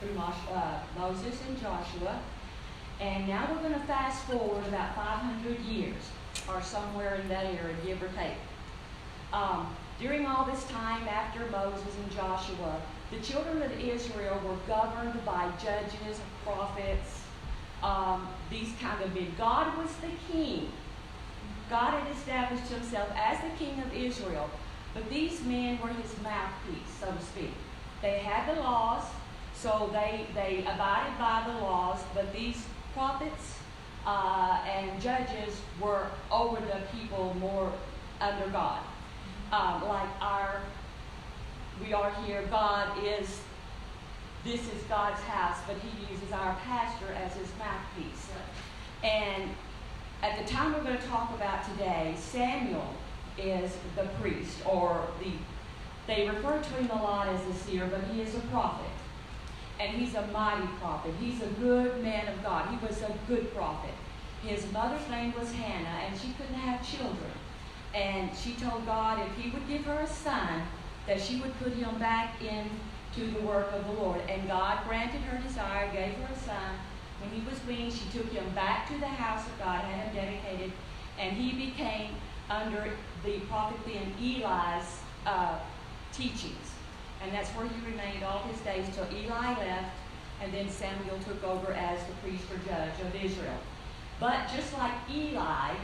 through Moses and Joshua. And now we're going to fast forward about 500 years, or somewhere in that area, give or take. During all this time after Moses and Joshua, the children of Israel were governed by judges, prophets, these kind of men. God was the king. God had established himself as the king of Israel. But these men were his mouthpiece, so to speak. They had the laws, so they abided by the laws, but these prophets and judges were over the people more under God. We are here, this is God's house, but he uses our pastor as his mouthpiece. And at the time we're going to talk about today, Samuel is the priest, or they refer to him a lot as a seer, but he is a prophet. And he's a mighty prophet. He's a good man of God. He was a good prophet. His mother's name was Hannah, and she couldn't have children. And she told God if he would give her a son, that she would put him back into the work of the Lord. And God granted her desire, gave her a son. When he was weaned, she took him back to the house of God, had him dedicated, and he became under the prophet then Eli's teachings. And that's where he remained all his days till Eli left, and then Samuel took over as the priest or judge of Israel. But just like Eli,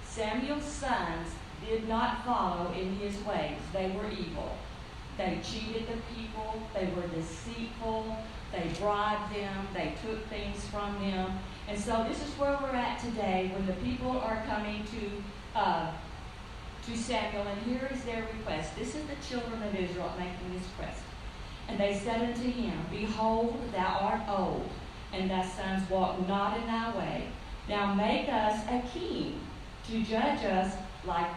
Samuel's sons did not follow in his ways. They were evil. They cheated the people. They were deceitful. They bribed them. They took things from them. And so this is where we're at today when the people are coming to Samuel, and here is their request. This is the children of Israel making this request. And they said unto him, Behold, thou art old, and thy sons walk not in thy way. Now make us a king to judge us like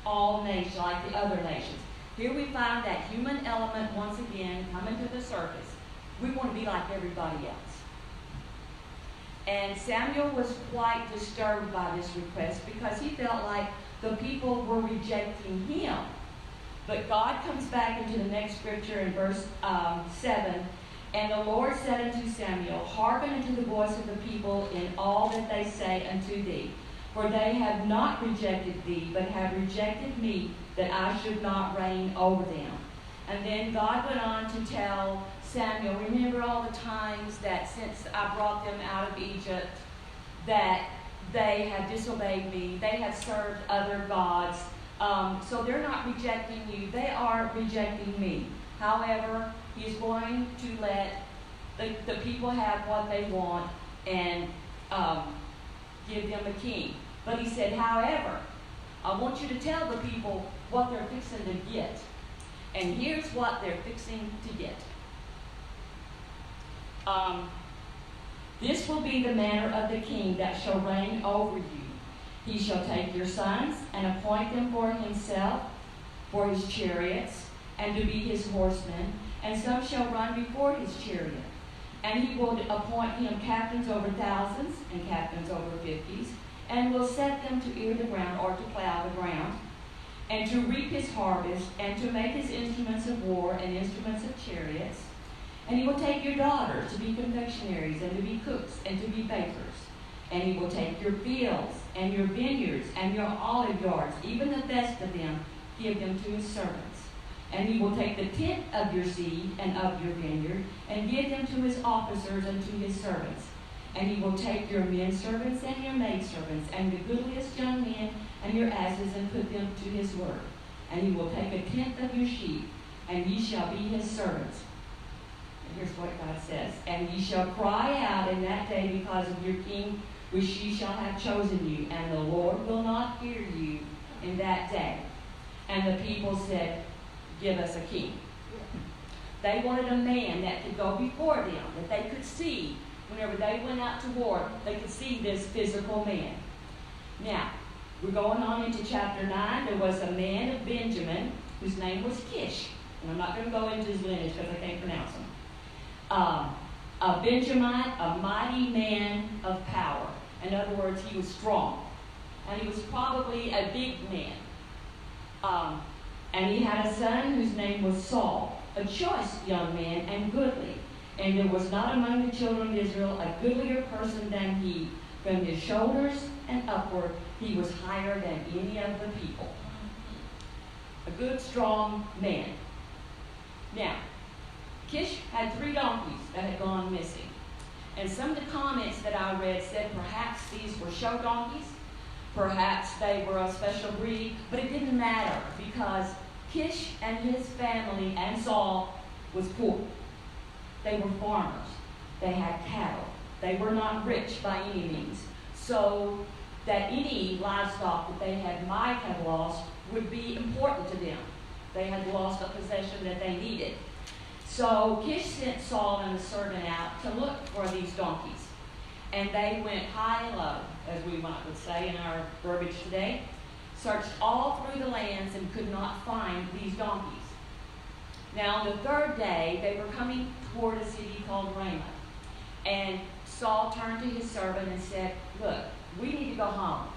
all nations, like the other nations. Here we find that human element once again coming to the surface. We want to be like everybody else. And Samuel was quite disturbed by this request because he felt like the people were rejecting him. But God comes back into the next scripture in verse 7. And the Lord said unto Samuel, Hearken unto the voice of the people in all that they say unto thee. For they have not rejected thee, but have rejected me, that I should not reign over them. And then God went on to tell Samuel, remember all the times that since I brought them out of Egypt, that they have disobeyed me, they have served other gods. So they're not rejecting you, they are rejecting me. However, he's going to let the people have what they want and give them a king. But he said, however, I want you to tell the people what they're fixing to get. And here's what they're fixing to get. This will be the manner of the king that shall reign over you. He shall take your sons and appoint them for himself, for his chariots, and to be his horsemen, and some shall run before his chariot. And he will appoint him captains over thousands and captains over 50s, and will set them to ear the ground or to plow the ground, and to reap his harvest, and to make his instruments of war and instruments of chariots. And he will take your daughters to be confectionaries, and to be cooks, and to be bakers. And he will take your fields, and your vineyards, and your olive yards, even the best of them, give them to his servants. And he will take the tenth of your seed and of your vineyard, and give them to his officers and to his servants. And he will take your men servants and your maid servants, and the goodliest young men and your asses, and put them to his work. And he will take a tenth of your sheep, and ye shall be his servants. And here's what God says. And ye shall cry out in that day because of your king, which ye shall have chosen you, and the Lord will not hear you in that day. And the people said, Give us a king. They wanted a man that could go before them, that they could see. Whenever they went out to war, they could see this physical man. Now, we're going on into chapter 9. There was a man of Benjamin whose name was Kish. And I'm not going to go into his lineage because I can't pronounce him. A Benjamite, a mighty man of power. In other words, he was strong. And he was probably a big man. And he had a son whose name was Saul, a choice young man and goodly. And there was not among the children of Israel a goodlier person than he. From his shoulders and upward, he was higher than any of the people. A good, strong man. Now, Kish had 3 donkeys that had gone missing. And some of the comments that I read said perhaps these were show donkeys, perhaps they were a special breed, but it didn't matter because Kish and his family and Saul was poor. They were farmers. They had cattle. They were not rich by any means. So that any livestock that they might have lost would be important to them. They had lost a possession that they needed. So Kish sent Saul and the servant out to look for these donkeys. And they went high and low, as we would say in our verbiage today, searched all through the lands and could not find these donkeys. Now on the 3rd day, they were coming toward a city called Ramah. And Saul turned to his servant and said, look, we need to go home.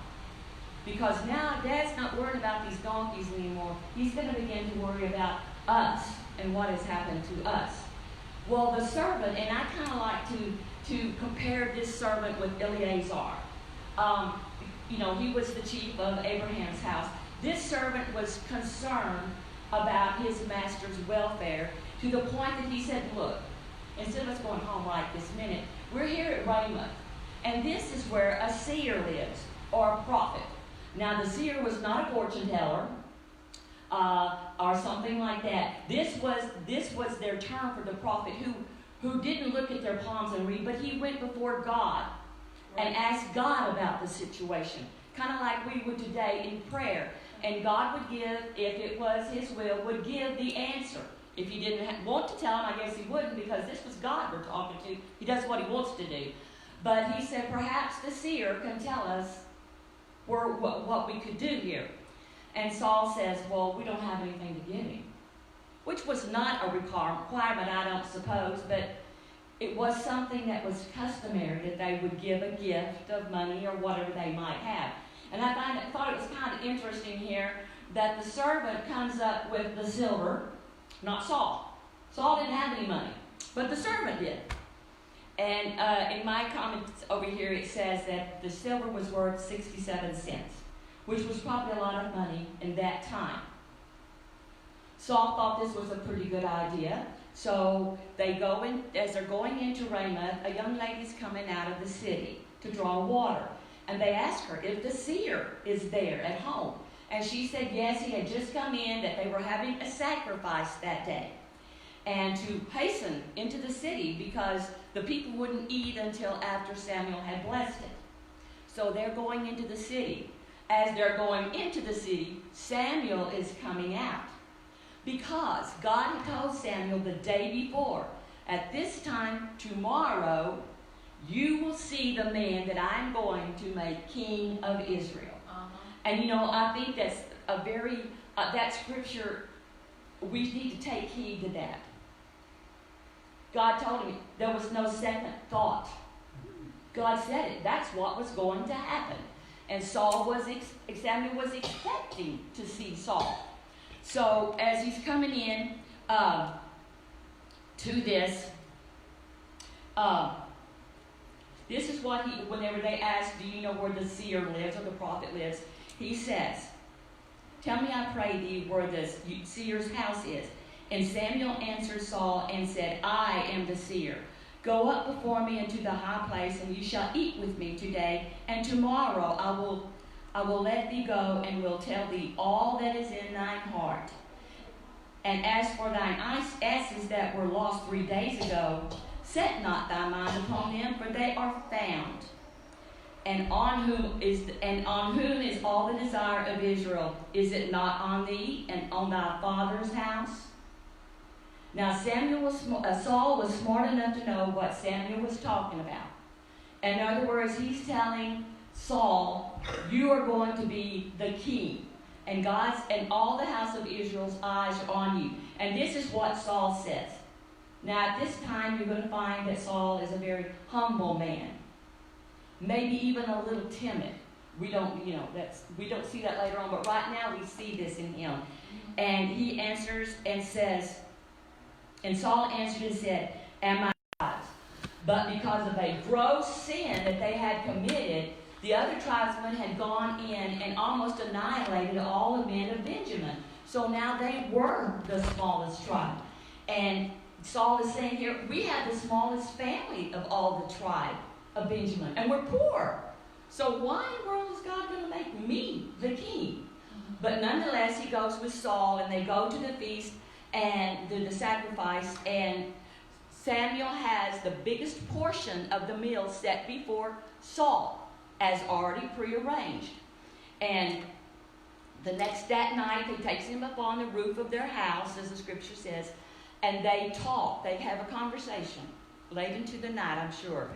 Because now Dad's not worried about these donkeys anymore. He's going to begin to worry about us and what has happened to us. Well, the servant, and I kind of like to compare this servant with Eleazar. He was the chief of Abraham's house. This servant was concerned about his master's welfare to the point that he said, look, instead of us going home right this minute, we're here at Ramah. And this is where a seer lives, or a prophet. Now, the seer was not a fortune teller, or something like that. This was their term for the prophet who didn't look at their palms and read, but he went before God and asked God about the situation. Kind of like we would today in prayer. And God would give, if it was his will, would give the answer. If he didn't want to tell him, I guess he wouldn't, because this was God we're talking to. He does what he wants to do. But he said, perhaps the seer can tell us what we could do here. And Saul says, well, we don't have anything to give him. Which was not a requirement, I don't suppose, but it was something that was customary, that they would give a gift of money or whatever they might have. And I thought it was kind of interesting here that the servant comes up with the silver, not Saul. Saul didn't have any money, but the servant did. And in my comments over here, it says that the silver was worth 67 cents, which was probably a lot of money in that time. Saul thought this was a pretty good idea. So they go in, as they're going into Ramah, a young lady's coming out of the city to draw water. And they ask her if the seer is there at home. And she said yes, he had just come in, that they were having a sacrifice that day. And to hasten into the city because the people wouldn't eat until after Samuel had blessed it. So they're going into the city. As they're going into the city, Samuel is coming out. Because God had told Samuel the day before, at this time tomorrow, you will see the man that I'm going to make king of Israel. And I think that's a very, that scripture, we need to take heed to that. God told him, there was no second thought. God said it. That's what was going to happen. And Samuel was expecting to see Saul. So as he's coming in to this, this is what whenever they ask, do you know where the seer lives or the prophet lives? He says, tell me, I pray thee, where the seer's house is. And Samuel answered Saul and said, I am the seer. Go up before me into the high place, and you shall eat with me today, and tomorrow I will let thee go, and will tell thee all that is in thine heart. And as for thine asses that were lost 3 days ago, set not thy mind upon them, for they are found. And on whom is all the desire of Israel? Is it not on thee and on thy father's house? Now Saul was smart enough to know what Samuel was talking about. In other words, he's telling Saul, you are going to be the king, and God's and all the house of Israel's eyes are on you. And this is what Saul says. Now at this time, you're going to find that Saul is a very humble man, maybe even a little timid. We don't see that later on, but right now we see this in him. And he answers and says, and Saul answered and said, am I But because of a gross sin that they had committed, the other tribesmen had gone in and almost annihilated all the men of Benjamin. So now they were the smallest tribe. And Saul is saying here, we have the smallest family of all the tribe of Benjamin, and we're poor. So why in the world is God going to make me the king? But nonetheless, he goes with Saul, and they go to the feast and do the sacrifice, and Samuel has the biggest portion of the meal set before Saul, as already prearranged. And that night, he takes him up on the roof of their house, as the scripture says, and they talk. They have a conversation late into the night, I'm sure.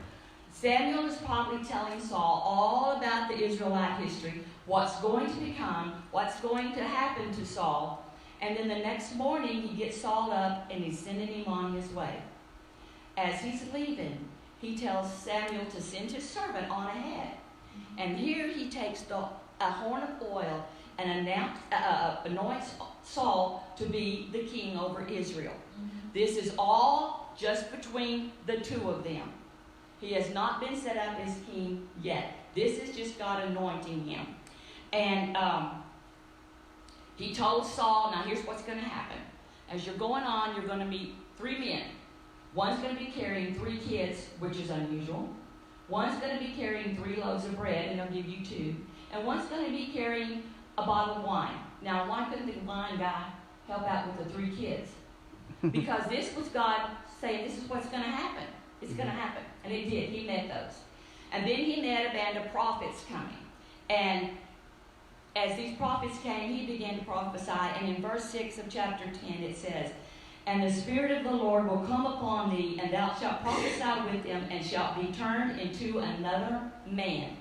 Samuel is probably telling Saul all about the Israelite history, what's going to become, what's going to happen to Saul. And then the next morning, he gets Saul up and he's sending him on his way. As he's leaving, he tells Samuel to send his servant on ahead. And here he takes a horn of oil and anoints Saul to be the king over Israel. This is all just between the two of them. He has not been set up as king yet. This is just God anointing him. And he told Saul, now here's what's going to happen. As you're going on, you're going to meet 3 men. One's going to be carrying 3 kids, which is unusual. One's going to be carrying 3 loaves of bread, and they'll give you 2. And one's going to be carrying a bottle of wine. Now, why couldn't the wine guy help out with the 3 kids? Because this was God saying, this is what's going to happen. It's going to happen. And it did. He met those. And then he met a band of prophets coming. And as these prophets came, he began to prophesy. And in verse 6 of chapter 10, it says, and the Spirit of the Lord will come upon thee, and thou shalt prophesy with them, and shalt be turned into another man.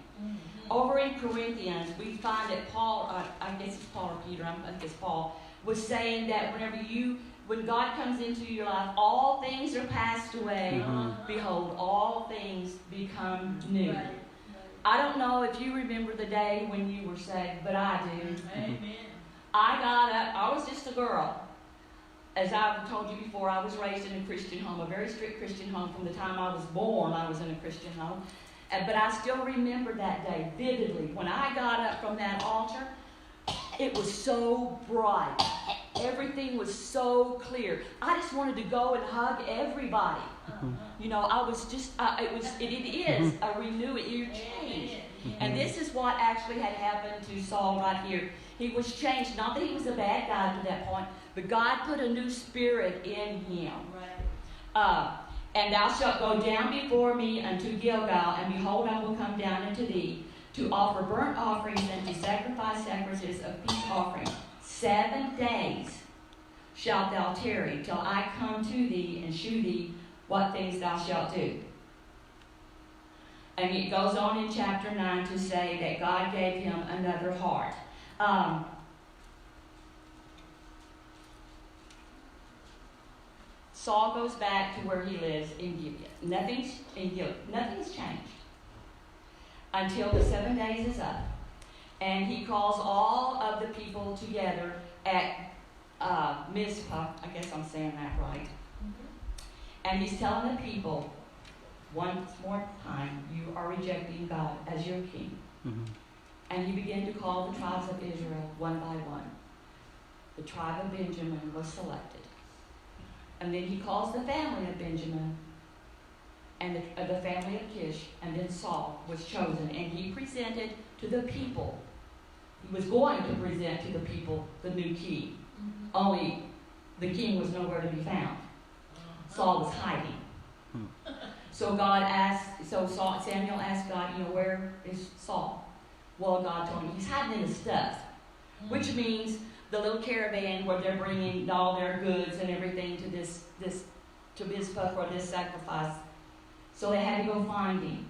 Over in Corinthians, we find that Paul, I guess it's Paul or Peter, I think it's Paul, was saying that when God comes into your life, all things are passed away. Behold, all things become new. I don't know if you remember the day when you were saved, but I do. Amen. I got up, I was just a girl. As I've told you before, I was raised in a Christian home, a very strict Christian home. From the time I was born, I was in a Christian home. But I still remember that day vividly. When I got up from that altar, it was so bright. Everything was so clear. I just wanted to go and hug everybody. You know, I was just, it is a renewal, you're changed. And this is what actually had happened to Saul right here. He was changed. Not that he was a bad guy to that point, but God put a new spirit in him. And thou shalt go down before me unto Gilgal, and behold, I will come down unto thee to offer burnt offerings and to sacrifice sacrifices of peace offerings. 7 days shalt thou tarry till I come to thee and shew thee what things thou shalt do. And it goes on in chapter 9 to say that God gave him another heart. Saul goes back to where he lives in Gibeah. Nothing's changed until the 7 days is up. And he calls all of the people together at Mizpah. I guess I'm saying that right. And he's telling the people, once more time, you are rejecting God as your king. And he began to call the tribes of Israel one by one. The tribe of Benjamin was selected. And then he calls the family of Benjamin and the family of Kish, and then Saul was chosen. And he presented to the people. He was going to present to the people the new king. Only the king was nowhere to be found. Saul was hiding. So Samuel asked God, where is Saul? Well, God told him he's hiding in his stuff, which means the little caravan where they're bringing all their goods and everything to Mizpah for this sacrifice. So they had to go find him.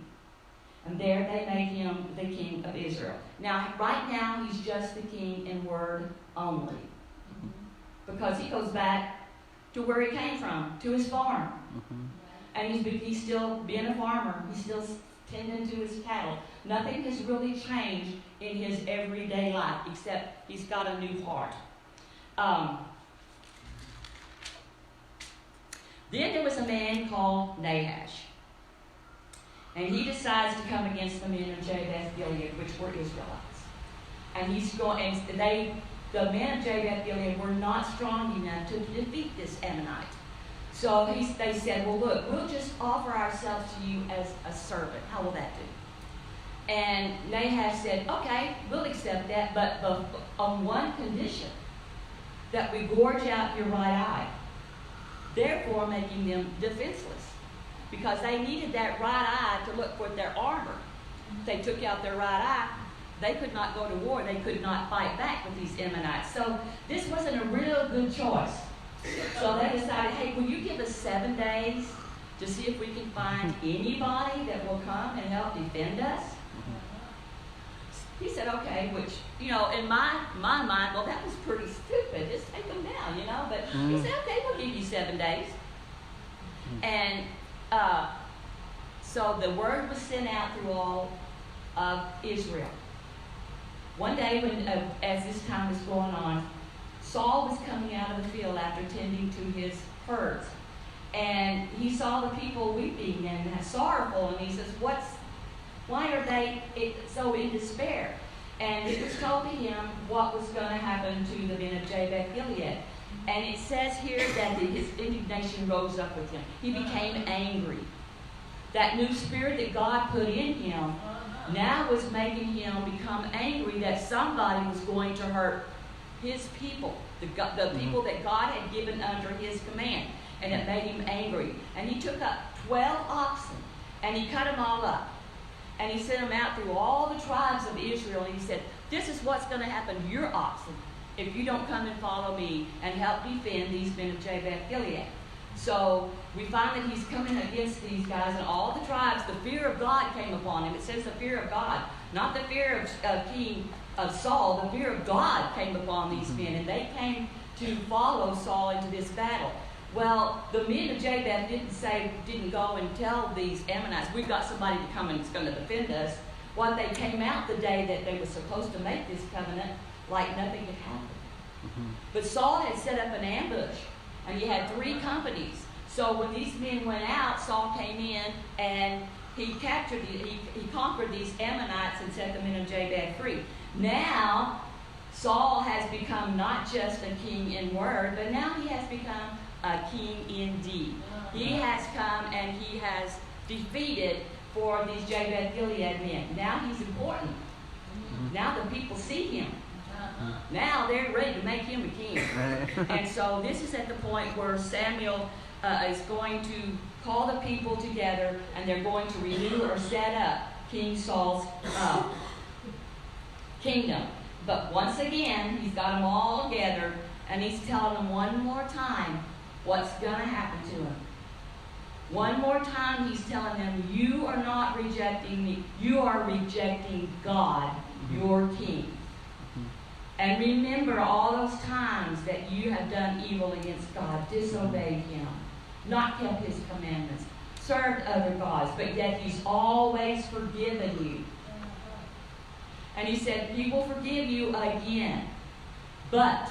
And there they made him the king of Israel. Now, right now, he's just the king in word only. Because he goes back to where he came from, to his farm. And he's still being a farmer. He's still tending to his cattle. Nothing has really changed in his everyday life, except he's got a new heart. Then there was a man called Nahash. And he decides to come against the men of Jabesh Gilead, which were Israelites. And he's going, and the men of Jabesh Gilead were not strong enough to defeat this Ammonite. So they said, well, look, we'll just offer ourselves to you as a servant. How will that do? And Nahab said, okay, we'll accept that, but on one condition, that we gorge out your right eye, therefore making them defenseless. Because they needed that right eye to look for their armor. If they took out their right eye, they could not go to war. They could not fight back with these Ammonites. So this wasn't a real good choice. So they decided, hey, will you give us 7 days to see if we can find anybody that will come and help defend us? He said, okay, which, in my mind, well, that was pretty stupid. Just take them down, But he said, okay, we'll give you 7 days. And so the word was sent out through all of Israel. One day, as this time was going on, Saul was coming out of the field after tending to his herds. And he saw the people weeping and sorrowful, and he says, why are they so in despair? And it was told to him what was going to happen to the men of Jabesh Gilead. And it says here that his indignation rose up with him. He became angry. That new spirit that God put in him now was making him become angry that somebody was going to hurt his people, the people that God had given under his command. And it made him angry. And he took up 12 oxen and he cut them all up. And he sent them out through all the tribes of Israel. And he said, this is what's going to happen to your oxen if you don't come and follow me and help defend these men of Jabesh Gilead. So we find that he's coming against these guys and all the tribes. The fear of God came upon him. It says the fear of God, not the fear of King of Saul. The fear of God came upon these men, and they came to follow Saul into this battle. Well, the men of Jabesh didn't go and tell these Ammonites, we've got somebody to come and is going to defend us. When they came out the day that they were supposed to make this covenant, like nothing had happened. But Saul had set up an ambush, and he had 3 companies. So when these men went out, Saul came in and he conquered these Ammonites and set the men of Jabesh free. Now, Saul has become not just a king in word, but now he has become a king in deed. He has come and he has defeated for these Jabesh Gilead men. Now he's important. Now the people see him. Now they're ready to make him a king. And so this is at the point where Samuel is going to call the people together, and they're going to renew or set up King Saul's kingdom. But once again, he's got them all together, and he's telling them one more time what's going to happen to him. One more time, he's telling them, you are not rejecting me. You are rejecting God, your king. And remember all those times that you have done evil against God, disobeyed him, not kept his commandments, served other gods, but yet he's always forgiven you. And he said, he will forgive you again. But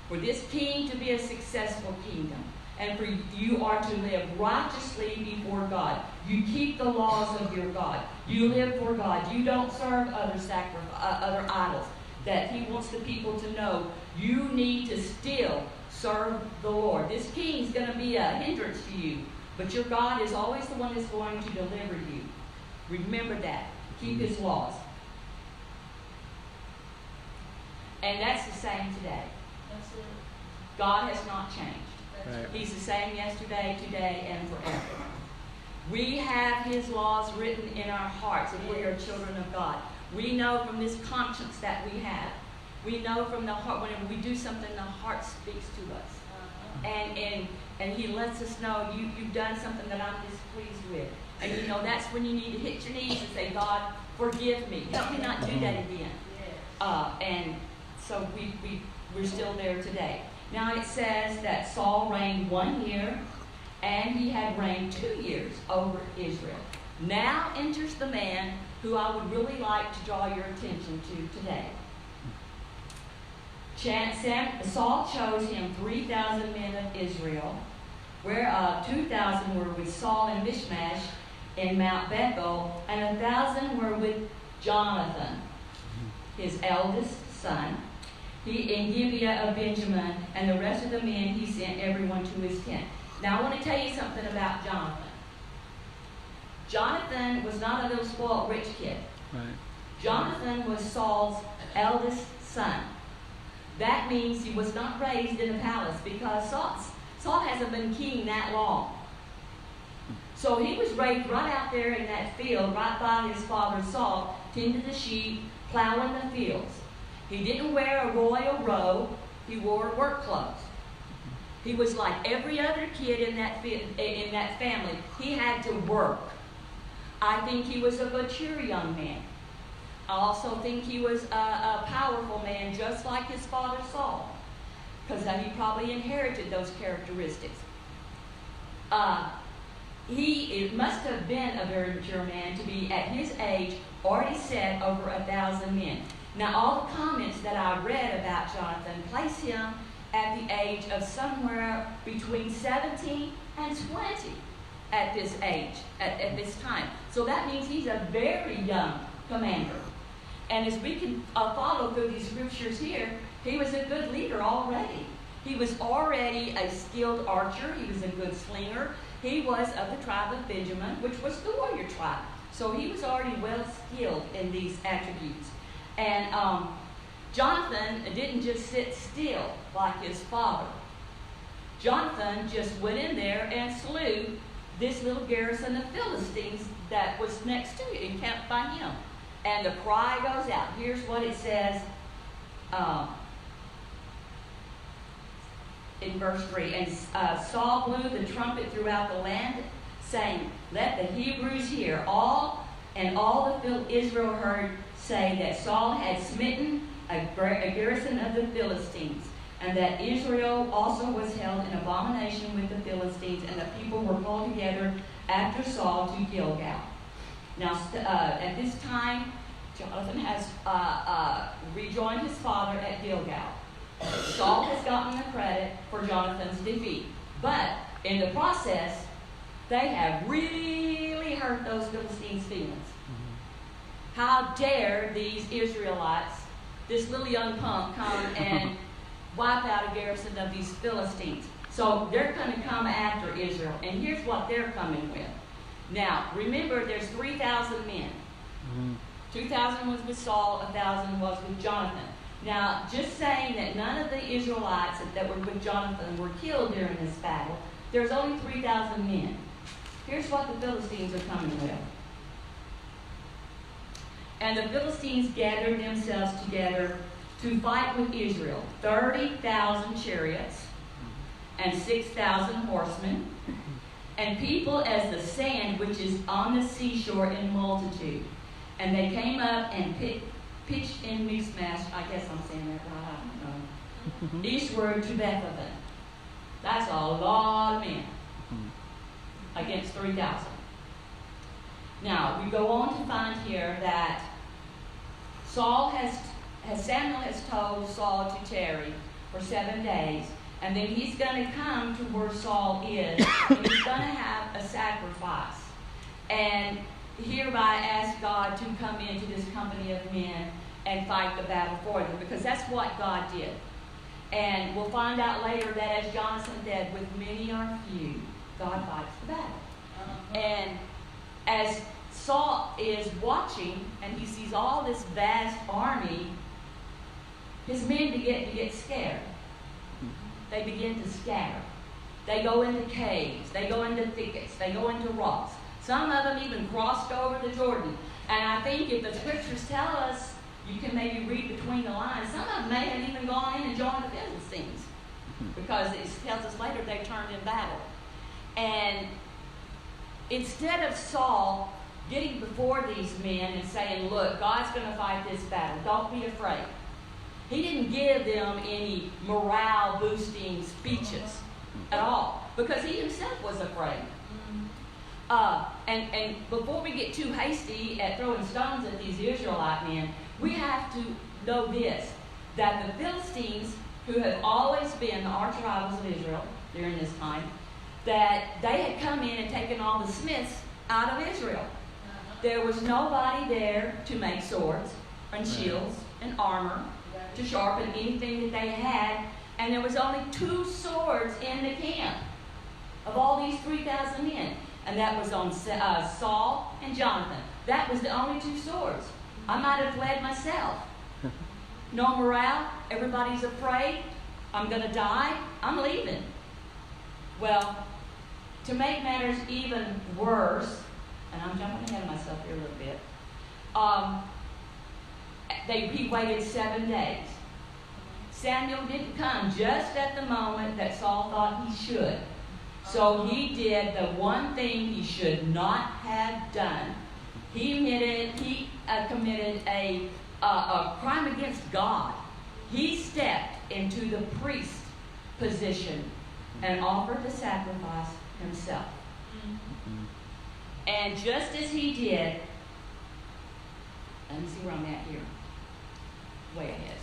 for this king to be a successful kingdom, and for you are to live righteously before God. You keep the laws of your God. You live for God. You don't serve other idols. That he wants the people to know you need to still serve the Lord. This king is going to be a hindrance to you, but your God is always the one that's going to deliver you. Remember that. Keep his laws. And that's the same today. God has not changed. Right. He's the same yesterday, today, and forever. We have his laws written in our hearts if we are children of God. We know from this conscience that we have. We know from the heart, whenever we do something, the heart speaks to us. And he lets us know, you've done something that I'm displeased with. And that's when you need to hit your knees and say, God, forgive me. Help me not do that again. And so we're still there today. Now it says that Saul reigned 1 year, and he had reigned 2 years over Israel. Now enters the man who I would really like to draw your attention to today. Saul chose him 3,000 men of Israel, whereof 2,000 were with Saul in Michmash in Mount Bethel, and 1,000 were with Jonathan, his eldest son, he in Gibeah of Benjamin, and the rest of the men he sent everyone to his tent. Now I want to tell you something about Jonathan. Jonathan was not a little spoiled rich kid. Right. Jonathan was Saul's eldest son. That means he was not raised in a palace, because Saul hasn't been king that long. So he was raised right out there in that field, right by his father Saul, tending the sheep, plowing the fields. He didn't wear a royal robe. He wore work clothes. He was like every other kid in that family. He had to work. I think he was a mature young man. I also think he was a powerful man, just like his father Saul, because he probably inherited those characteristics. It must have been a very mature man to be, at his age, already set over 1,000 men. Now, all the comments that I read about Jonathan place him at the age of somewhere between 17 and 20 at this age, at this time. So that means he's a very young commander. And as we can follow through these scriptures here, he was a good leader already. He was already a skilled archer. He was a good slinger. He was of the tribe of Benjamin, which was the warrior tribe. So he was already well skilled in these attributes. And Jonathan didn't just sit still like his father. Jonathan just went in there and slew this little garrison of Philistines that was next to him, encamped by him. And the cry goes out. Here's what it says in verse 3. And Saul blew the trumpet throughout the land, saying, "Let the Hebrews hear." All the Israel heard say that Saul had smitten a garrison of the Philistines, and that Israel also was held in abomination with the Philistines, and the people were called together after Saul to Gilgal. Now, at this time, Jonathan has rejoined his father at Gilgal. Saul has gotten the credit for Jonathan's defeat. But in the process, they have really hurt those Philistines' feelings. How dare these Israelites, this little young punk, come and wipe out a garrison of these Philistines? So they're going to come after Israel. And here's what they're coming with. Now, remember, there's 3,000 men. 2,000 was with Saul, 1,000 was with Jonathan. Now, just saying that none of the Israelites that were with Jonathan were killed during this battle, there's only 3,000 men. Here's what the Philistines are coming with. And the Philistines gathered themselves together to fight with Israel, 30,000 chariots and 6,000 horsemen, and people as the sand which is on the seashore in multitude. And they came up and pitched in Michmash, I guess I'm saying that right, I don't know, eastward to Bethlehem. That's a lot of men against 3,000. Now, we go on to find here that Samuel has told Saul to tarry for 7 days, and then he's going to come to where Saul is, and he's going to have a sacrifice. And hereby ask God to come into this company of men and fight the battle for them, because that's what God did. And we'll find out later that, as Jonathan said, with many are few, God fights the battle. And as Saul is watching and he sees all this vast army, his men begin to get scared. They begin to scatter. They go into caves. They go into thickets. They go into rocks. Some of them even crossed over the Jordan. And I think if the scriptures tell us, you can maybe read between the lines, some of them may have even gone in and joined the Philistines, because it tells us later they turned in battle. And instead of Saul getting before these men and saying, "Look, God's going to fight this battle. Don't be afraid," he didn't give them any morale-boosting speeches at all, because he himself was afraid. And before we get too hasty at throwing stones at these Israelite men, we have to know this, that the Philistines, who have always been the arch rivals of Israel during this time, that they had come in and taken all the smiths out of Israel. There was nobody there to make swords and shields and armor, to sharpen anything that they had. And there was only 2 swords in the camp of all these 3,000 men. And that was on Saul and Jonathan. That was the only 2 swords. I might have fled myself. No morale. Everybody's afraid. I'm going to die. I'm leaving. Well, to make matters even worse, and I'm jumping ahead of myself here a little bit, he waited 7 days. Samuel didn't come just at the moment that Saul thought he should. So he did the one thing he should not have done. He committed a crime against God. He stepped into the priest position and offered the sacrifice himself. And just as he did, let me see where I'm at here. Way ahead.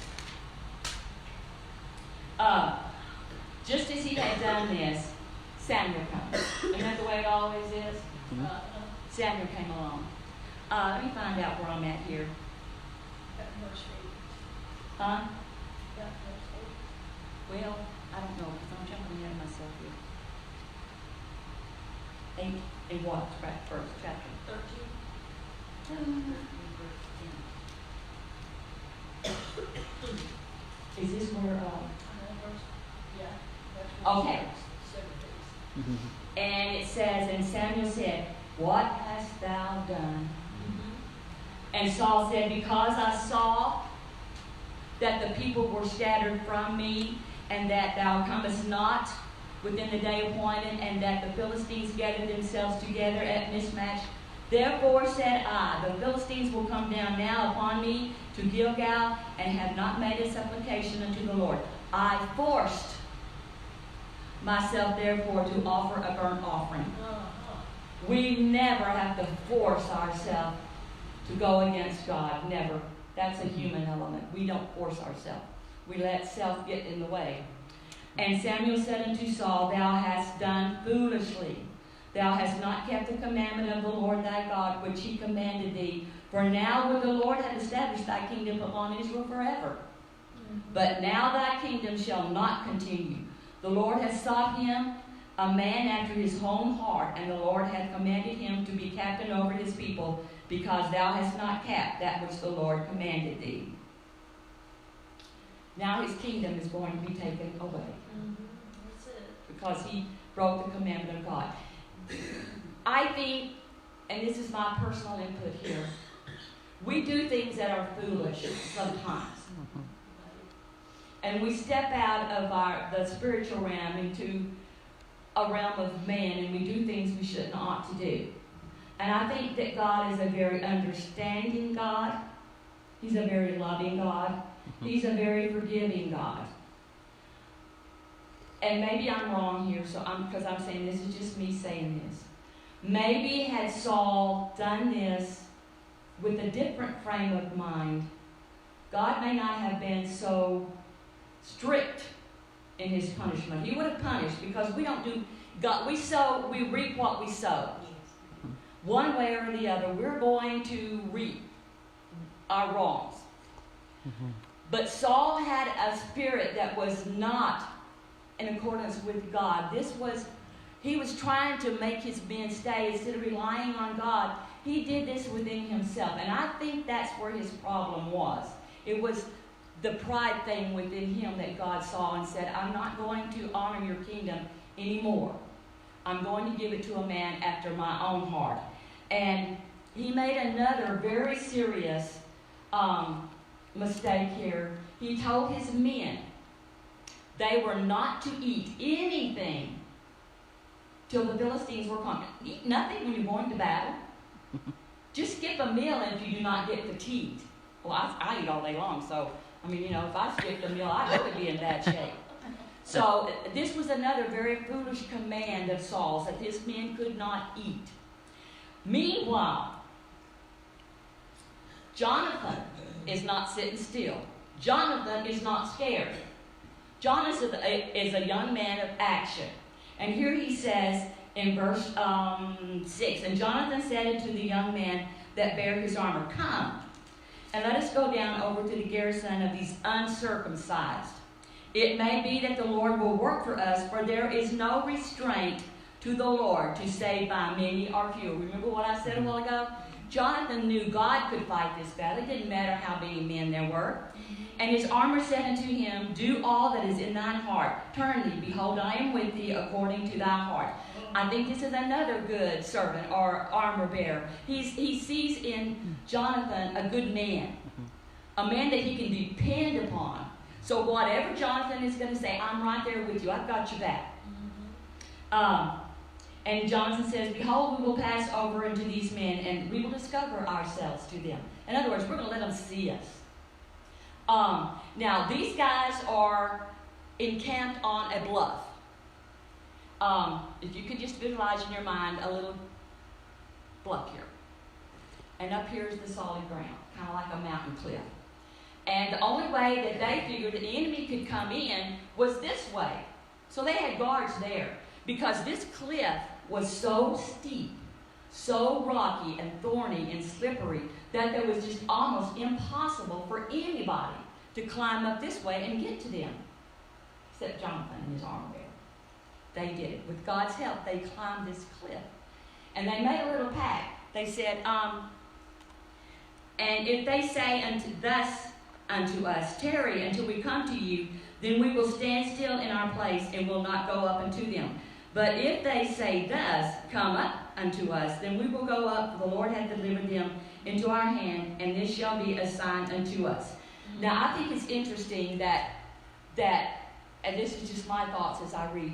Just as he had done this, Samuel comes. Isn't that the way it always is? Samuel came along. Let me find out where I'm at here. Huh? Well, I don't know, because I'm jumping ahead of myself here. 8 in what? First chapter? 13. Is this where, okay. And it says, and Samuel said, "What hast thou done?" And Saul said, "Because I saw that the people were scattered from me, and that thou comest not within the day appointed, and that the Philistines gathered themselves together at mismatch. Therefore said I, the Philistines will come down now upon me to Gilgal, and have not made a supplication unto the Lord. I forced myself therefore to offer a burnt offering." We never have to force ourselves to go against God. Never. That's a human element. We don't force ourselves. We let self get in the way. And Samuel said unto Saul, "Thou hast done foolishly. Thou hast not kept the commandment of the Lord thy God, which he commanded thee. For now would the Lord have established thy kingdom upon Israel forever. But now thy kingdom shall not continue. The Lord has sought him a man after his own heart, and the Lord hath commanded him to be captain over his people, because thou hast not kept that which the Lord commanded thee." Now his kingdom is going to be taken away. That's it. Because he broke the commandment of God. I think, and this is my personal input here, we do things that are foolish sometimes. And we step out of the spiritual realm into a realm of man, and we do things we should not to do. And I think that God is a very understanding God. He's a very loving God. He's a very forgiving God. And maybe I'm wrong here, because I'm saying this is just me saying this. Maybe had Saul done this with a different frame of mind, God may not have been so strict in his punishment. He would have punished, because we don't do God. We reap what we sow. One way or the other, we're going to reap our wrongs. But Saul had a spirit that was not in accordance with God. He was trying to make his men stay instead of relying on God. He did this within himself. And I think that's where his problem was. It was the pride thing within him that God saw and said, "I'm not going to honor your kingdom anymore. I'm going to give it to a man after my own heart." And he made another very serious mistake here. He told his men they were not to eat anything till the Philistines were conquered. Eat nothing when you're going to battle. Just skip a meal if you do not get fatigued. Well, I eat all day long, so, if I skipped a meal, I would be in bad shape. So this was another very foolish command of Saul's, that his men could not eat. Meanwhile, Jonathan is not sitting still. Jonathan is not scared. Jonathan is a young man of action. And here he says, in verse 6. And Jonathan said unto the young man that bare his armor, Come, and let us go down over to the garrison of these uncircumcised. It may be that the Lord will work for us, for there is no restraint to the Lord to save by many or few. Remember what I said a while ago? Jonathan knew God could fight this battle. It didn't matter how many men there were. And his armor said unto him, Do all that is in thine heart. Turn thee, behold, I am with thee according to thy heart. I think this is another good servant or armor bearer. He sees in Jonathan a good man, a man that he can depend upon. So whatever Jonathan is going to say, I'm right there with you. I've got your back. And Jonathan says, Behold, we will pass over into these men, and we will discover ourselves to them. In other words, we're going to let them see us. Now, these guys are encamped on a bluff. If you could just visualize in your mind a little bluff here. And up here is the solid ground, kind of like a mountain cliff. And the only way that they figured that the enemy could come in was this way. So they had guards there. Because this cliff was so steep, so rocky and thorny and slippery, that it was just almost impossible for anybody to climb up this way and get to them. Except Jonathan and his armor bearer. They did it. With God's help, they climbed this cliff. And they made a little pact. They said, and if they say thus unto us, Tarry until we come to you, then we will stand still in our place and will not go up unto them. But if they say thus, Come up unto us, then we will go up, for the Lord hath delivered them into our hand, and this shall be a sign unto us. Now, I think it's interesting that, and this is just my thoughts as I read,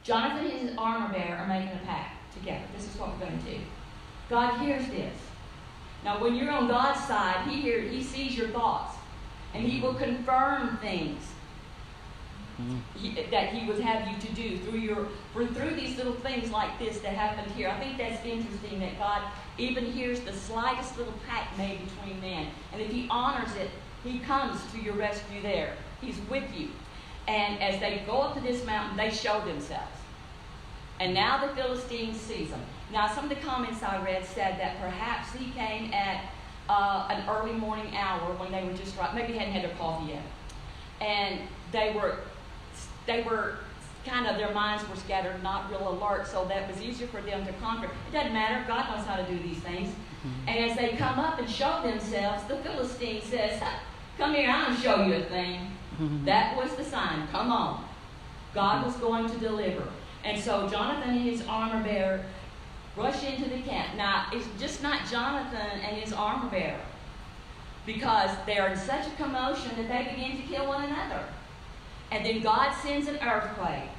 Jonathan and his armor bearer are making a pact together. This is what we're going to do. God hears this. Now, when you're on God's side, He sees your thoughts, and He will confirm things that He would have you to do through these little things like this that happened here. I think that's interesting that God even hears the slightest little pact made between men. And if He honors it, He comes to your rescue there. He's with you. And as they go up to this mountain, they show themselves. And now the Philistine sees them. Now, some of the comments I read said that perhaps he came at an early morning hour when they were just right. Maybe hadn't had their coffee yet. And they were kind of, their minds were scattered, not real alert, so that was easier for them to conquer. It doesn't matter. God knows how to do these things. And as they come up and show themselves, the Philistine says, Come here, I'm going to show you a thing. That was the sign. Come on. God was going to deliver. And so Jonathan and his armor bearer rush into the camp. Now, it's just not Jonathan and his armor bearer, because they are in such a commotion that they begin to kill one another. And then God sends an earthquake.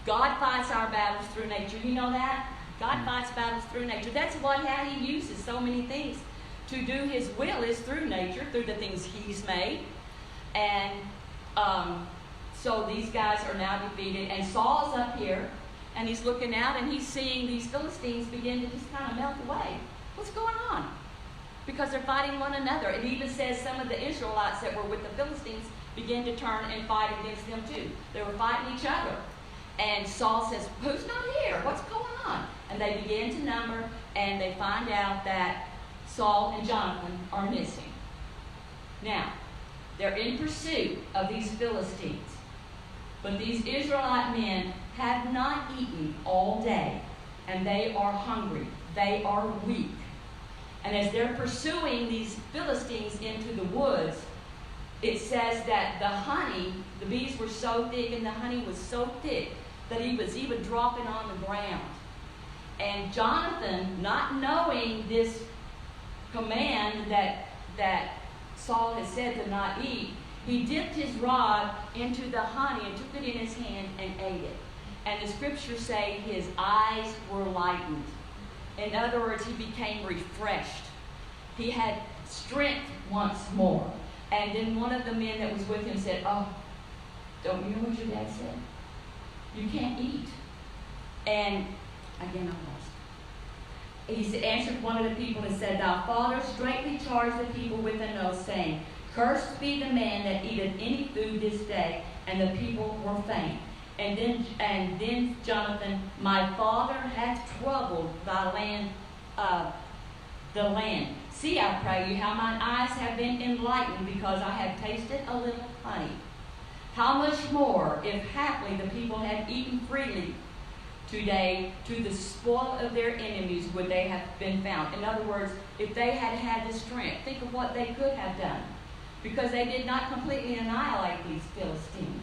God fights our battles through nature. You know that? God fights battles through nature. That's how He uses so many things to do His will, is through nature, through the things He's made. And so these guys are now defeated. And Saul's up here, and he's looking out, and he's seeing these Philistines begin to just kind of melt away. What's going on? Because they're fighting one another. It even says some of the Israelites that were with the Philistines began to turn and fight against them too. They were fighting each other. And Saul says, Who's not here? What's going on? And they begin to number, and they find out that Saul and Jonathan are missing. Now, they're in pursuit of these Philistines. But these Israelite men have not eaten all day, and they are hungry. They are weak. And as they're pursuing these Philistines into the woods, it says that the bees were so thick and the honey was so thick that he was even dropping on the ground. And Jonathan, not knowing this command that Saul had said to not eat, he dipped his rod into the honey and took it in his hand and ate it. And the scriptures say his eyes were lightened. In other words, he became refreshed. He had strength once more. And then one of the men that was with him said, don't you know what your dad said? You can't eat. And again, I'm lost. He answered one of the people and said, Thy father straightly charged the people with an oath, saying, Cursed be the man that eateth any food this day. And the people were faint. And then Jonathan, my father hath troubled thy land, the land. See, I pray you, how mine eyes have been enlightened, because I have tasted a little honey. How much more, if haply the people had eaten freely today, to the spoil of their enemies would they have been found. In other words, if they had had the strength, think of what they could have done, because they did not completely annihilate these Philistines.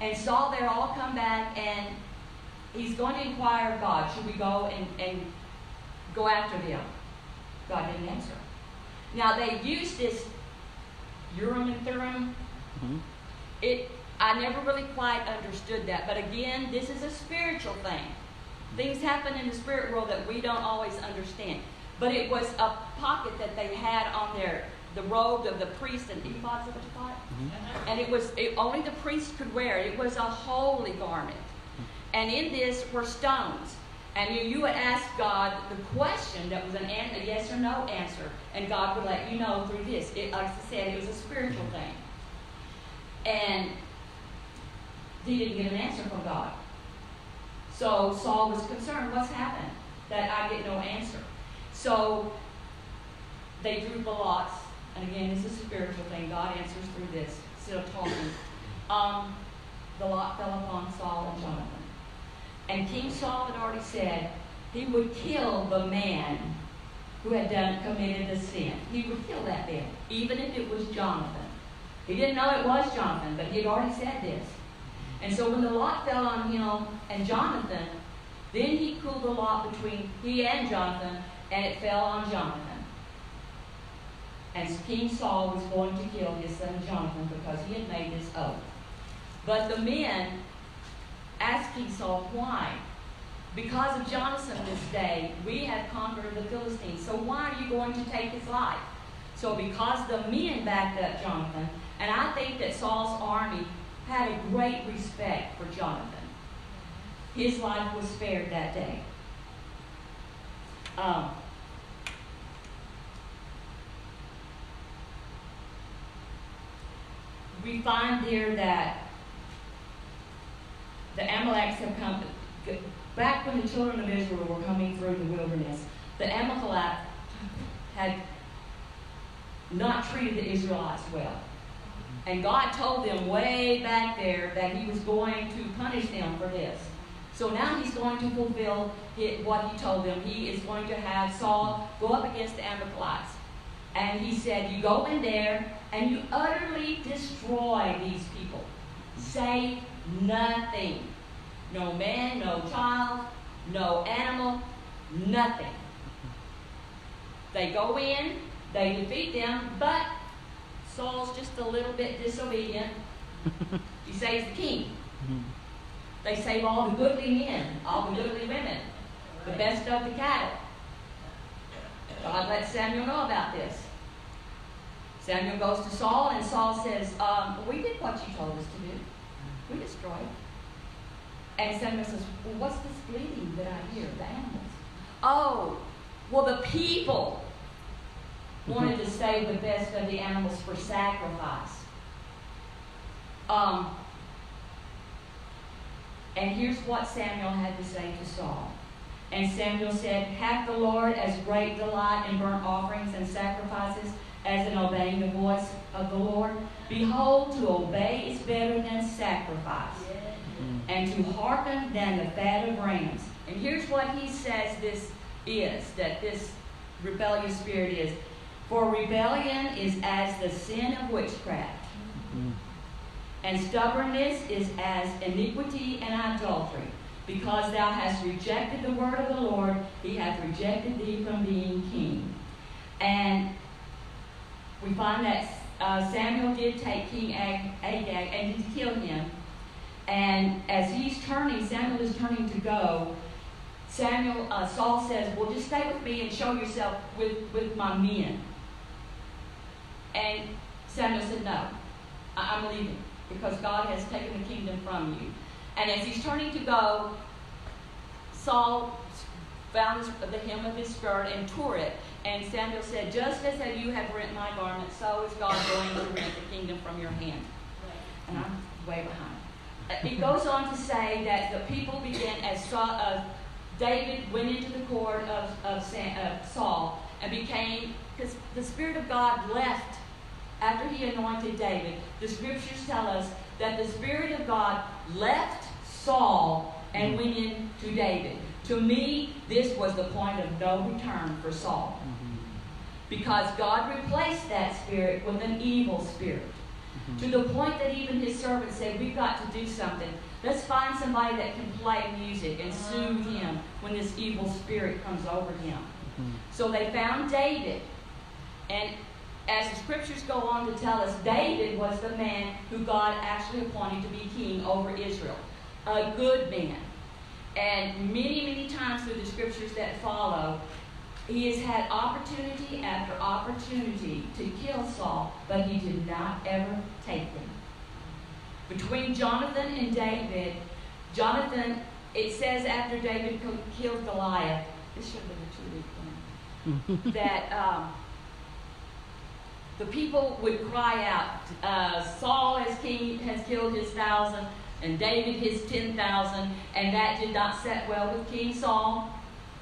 And Saul, they're all come back, and he's going to inquire of God, should we go and go after them? God didn't answer. Now, they used this Urim and Thummim. I never really quite understood that. But again, this is a spiritual thing. Things happen in the spirit world that we don't always understand. But it was a pocket that they had on the robe of the priest, and ephod, is that what you call it? And only the priest could wear it. It was a holy garment. And in this were stones. And you would ask God the question that was a yes or no answer. And God would let you know through this. Like I said, it was a spiritual thing. And he didn't get an answer from God. So Saul was concerned, what's happened? That I get no answer. So they drew the lots. And again, this is a spiritual thing. God answers through this. Instead of talking. The lot fell upon Saul and Jonathan. And King Saul had already said he would kill the man who had committed the sin. He would kill that man, even if it was Jonathan. He didn't know it was Jonathan, but he had already said this. And so when the lot fell on him and Jonathan, then he cooled the lot between he and Jonathan, and it fell on Jonathan. And King Saul was going to kill his son Jonathan because he had made this oath. But the men asked King Saul, why? Because of Jonathan this day, we have conquered the Philistines. So why are you going to take his life? So because the men backed up Jonathan, and I think that Saul's army had a great respect for Jonathan. His life was spared that day. We find here that the Amalekites have come, back when the children of Israel were coming through the wilderness, the Amalekites had not treated the Israelites well. And God told them way back there that he was going to punish them for this. So now he's going to fulfill what he told them. He is going to have Saul go up against the Amalekites. And he said, you go in there and you utterly destroy these people. Save nothing. No man, no child, no animal, nothing. They go in, they defeat them, but Saul's just a little bit disobedient. He saves the king. They save all the goodly men, all the goodly women, the best of the cattle. God lets Samuel know about this. Samuel goes to Saul, and Saul says, we did what you told us to do. We destroyed. And Samuel says, well, what's this bleating that I hear, the animals? Oh, well, the people wanted to save the best of the animals for sacrifice. And here's what Samuel had to say to Saul. And Samuel said, hath the Lord as great delight in burnt offerings and sacrifices as in obeying the voice of the Lord? Behold, to obey is better than sacrifice, and to hearken than the fat of rams. And here's what he says this is, that this rebellious spirit is. For rebellion is as the sin of witchcraft, and stubbornness is as iniquity and idolatry. Because thou hast rejected the word of the Lord, he hath rejected thee from being king. And we find that Samuel did take King Agag and did kill him. And as he's turning, Samuel is turning to go, Saul says, well, just stay with me and show yourself with my men. And Samuel said, no, I'm leaving, because God has taken the kingdom from you. And as he's turning to go, Saul found the hem of his skirt and tore it. And Samuel said, just as you have rent my garment, so is God going to rent the kingdom from your hand. And I'm way behind. it goes on to say that the people began, as David went into the court of Saul and became, because the Spirit of God left after he anointed David. The scriptures tell us that the Spirit of God left Saul and went into David. To me, this was the point of no return for Saul. Because God replaced that spirit with an evil spirit. To the point that even his servants said, we've got to do something. Let's find somebody that can play music and soothe him when this evil spirit comes over him. So they found David. And as the scriptures go on to tell us, David was the man who God actually appointed to be king over Israel. A good man. And many, many times through the scriptures that follow, he has had opportunity after opportunity to kill Saul, but he did not ever take them. Between Jonathan and David, Jonathan, it says after David killed Goliath, this should have been a 2-week thing, that the people would cry out, Saul has killed his 1,000, and David his 10,000, and that did not set well with King Saul,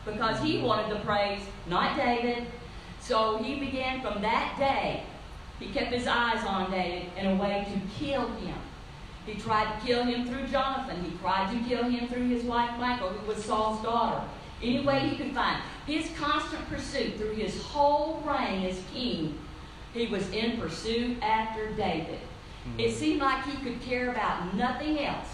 because he wanted the praise, not David. So he began from that day, he kept his eyes on David in a way to kill him. He tried to kill him through Jonathan. He tried to kill him through his wife Michal, who was Saul's daughter. Any way he could find. His constant pursuit through his whole reign as king, he was in pursuit after David. It seemed like he could care about nothing else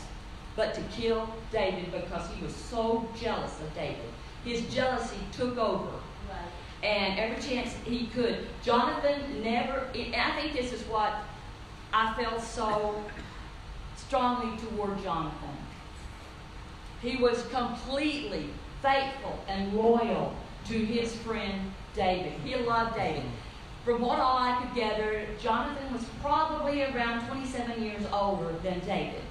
but to kill David, because he was so jealous of David. His jealousy took over. Right. And every chance he could. Jonathan never, I think this is what I felt so strongly toward Jonathan. He was completely faithful and loyal to his friend David. He loved David. From what all I could gather, Jonathan was probably around 27 years older than David.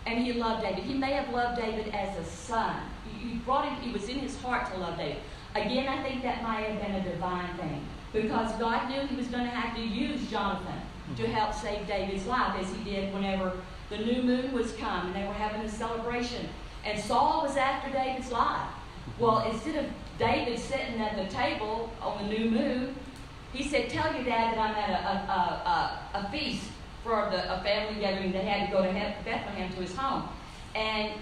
And he loved David. He may have loved David as a son. He was in his heart to love David. Again, I think that might have been a divine thing, because God knew he was going to have to use Jonathan to help save David's life, as he did whenever the new moon was come and they were having a celebration. And Saul was after David's life. Well, instead of David sitting at the table on the new moon, he said, tell your dad that I'm at a feast for a family gathering that had to go to Bethlehem to his home. And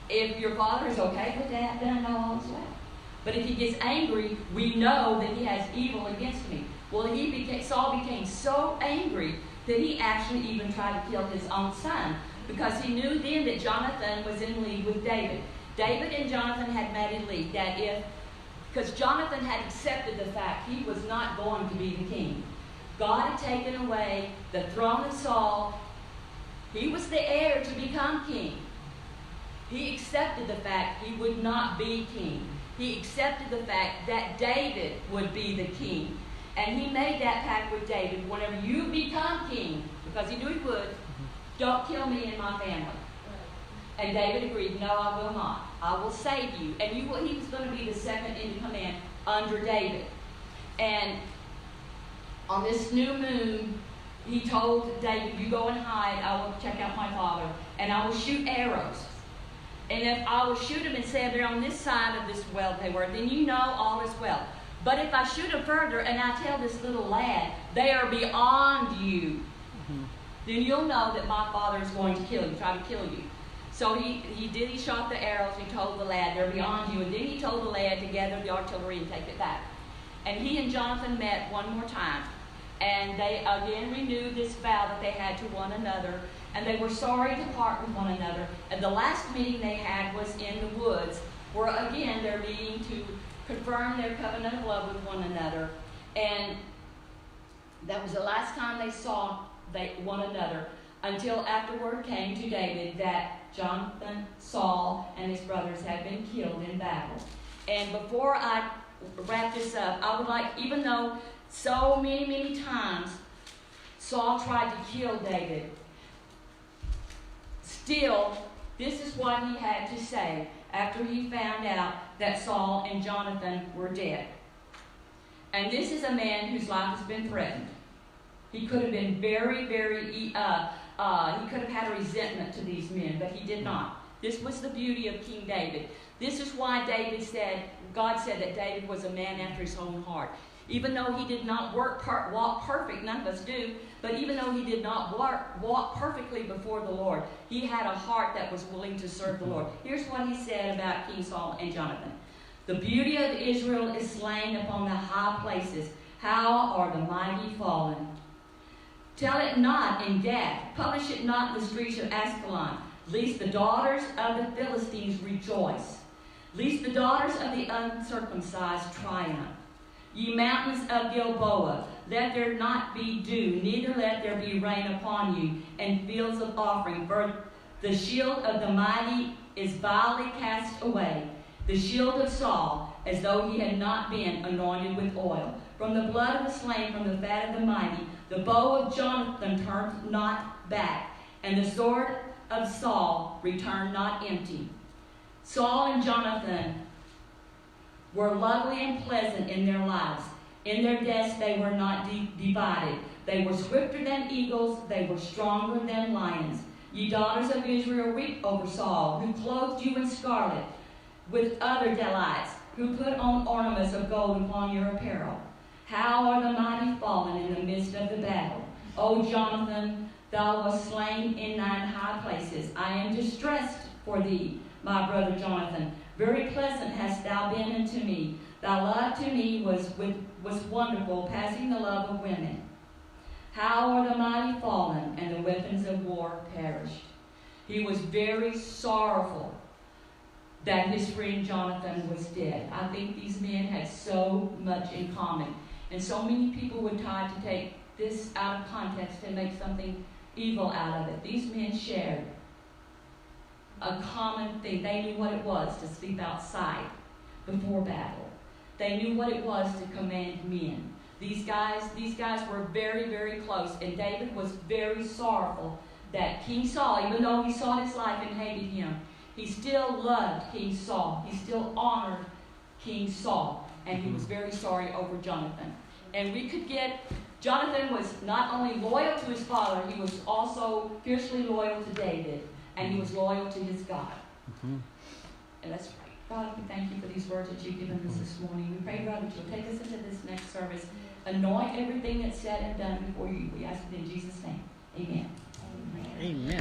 if your father is okay with that, then I know all is well. But if he gets angry, we know that he has evil against me. Well, Saul became so angry that he actually even tried to kill his own son, because he knew then that Jonathan was in league with David. David and Jonathan had made a league that because Jonathan had accepted the fact he was not going to be the king. God had taken away the throne of Saul. He was the heir to become king. He accepted the fact he would not be king. He accepted the fact that David would be the king. And he made that pact with David. Whenever you become king, because he knew he would, don't kill me and my family. And David agreed, no, I will not. I will save you. And he was going to be the second in command under David. And on this new moon, he told David, you go and hide. I will check out my father, and I will shoot arrows. And if I will shoot them and say they're on this side of this well they were, then you know all is well. But if I shoot them further and I tell this little lad, they are beyond you, then you'll know that my father is going to kill you, try to kill you. So he shot the arrows. He told the lad, they're beyond you. And then he told the lad to gather the artillery and take it back. And he and Jonathan met one more time. And they again renewed this vow that they had to one another. And they were sorry to part with one another. And the last meeting they had was in the woods, where again they're meeting to confirm their covenant of love with one another. And that was the last time they saw one another, until after word came to David that Jonathan, Saul, and his brothers had been killed in battle. And before I wrap this up, I would like, even though so many, many times Saul tried to kill David, still, this is what he had to say after he found out that Saul and Jonathan were dead. And this is a man whose life has been threatened. He could have been very, very he could have had a resentment to these men, but he did not. This was the beauty of King David. This is why God said that David was a man after his own heart. Even though he did not walk perfect, none of us do, but even though he did not walk perfectly before the Lord, he had a heart that was willing to serve the Lord. Here's what he said about King Saul and Jonathan. The beauty of Israel is slain upon the high places. How are the mighty fallen? Tell it not in Gath. Publish it not in the streets of Ascalon. Lest the daughters of the Philistines rejoice. Lest the daughters of the uncircumcised triumph. Ye mountains of Gilboa, let there not be dew, neither let there be rain upon you, and fields of offering. For the shield of the mighty is vilely cast away, the shield of Saul, as though he had not been anointed with oil. From the blood of the slain, from the fat of the mighty, the bow of Jonathan turned not back, and the sword of Saul returned not empty. Saul and Jonathan were lovely and pleasant in their lives. In their deaths they were not divided. They were swifter than eagles. They were stronger than lions. Ye daughters of Israel, weep over Saul, who clothed you in scarlet, with other delights, who put on ornaments of gold upon your apparel. How are the mighty fallen in the midst of the battle? O Jonathan, thou wast slain in thine high places. I am distressed for thee, my brother Jonathan. Very pleasant hast thou been unto me. Thy love to me was wonderful, passing the love of women. How are the mighty fallen, and the weapons of war perished? He was very sorrowful that his friend Jonathan was dead. I think these men had so much in common. And so many people would try to take this out of context and make something evil out of it. These men shared a common thing. They knew what it was to sleep outside before battle. They knew what it was to command men. These guys were very, very close, and David was very sorrowful that King Saul, even though he sought his life and hated him, he still loved King Saul. He still honored King Saul, and he was very sorry over Jonathan. And we could get, Jonathan was not only loyal to his father, he was also fiercely loyal to David. And he was loyal to his God. And let's pray. God, we thank you for these words that you've given us this morning. We pray, God, that you'll take us into this next service. Anoint everything that's said and done before you. We ask it in Jesus' name. Amen. Amen.